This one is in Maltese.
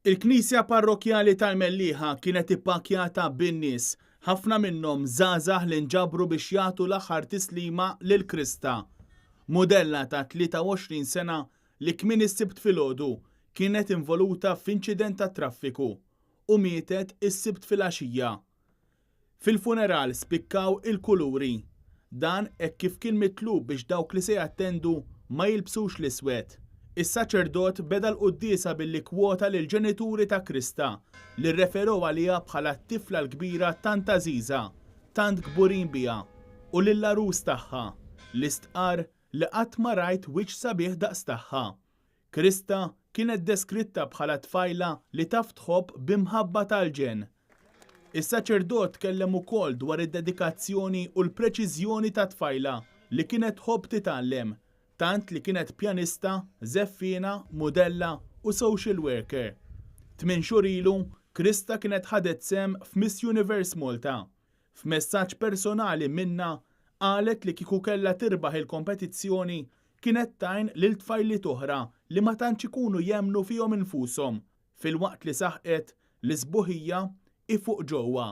Il-Knisja Parrokjali tal-Mellieħa kienet ippakjata bin-nies, ħafna minnhom żgħażagħ li nġabru biex jagħtu l-aħħar tislima lil Krista. Mudella ta' 23 sena li kmien is-Sibt filgħodu kienet involuta f'inċident ta' traffiku u mietet is-Sibt filgħaxija. Fil-funeral spikkaw il-kuluri. Dan hekk kif kien mitlub biex dawk li se jattendu ma jilbsux l-iswed. Is-saċerdot beda l-quddiesa billi kwota lill-ġenituri ta' Krista li rreferew għaliha bħala t-tifla l-kbira tant għażiża, tant kburin biha, u lill-arus tagħha li stqar li qatt ma rajt wiċċ sabiħ daqs tagħha. Krista kienet deskritta bħala tfajla li taf tħobb b'imħabba tal-ġen. Is-saċerdot tkellem ukoll dwar id-dedikazzjoni u l-preċiżjoni ta' tfajla li kienet tħobb titgħallem, tant li kienet pjanista, żeffina, mudella u social worker. 8 xhur ilu, Krista kienet ħadet sem f'Miss Universe Malta. F'messaġġ personali minnha qalet li kieku kellha tirbaħ il-kompetizzjoni kienet tajn lil tfajliet oħra li ma tantx ikunu jemmnu fihom infushom, filwaqt li saħqet li sbuħija ifuq ġewwa.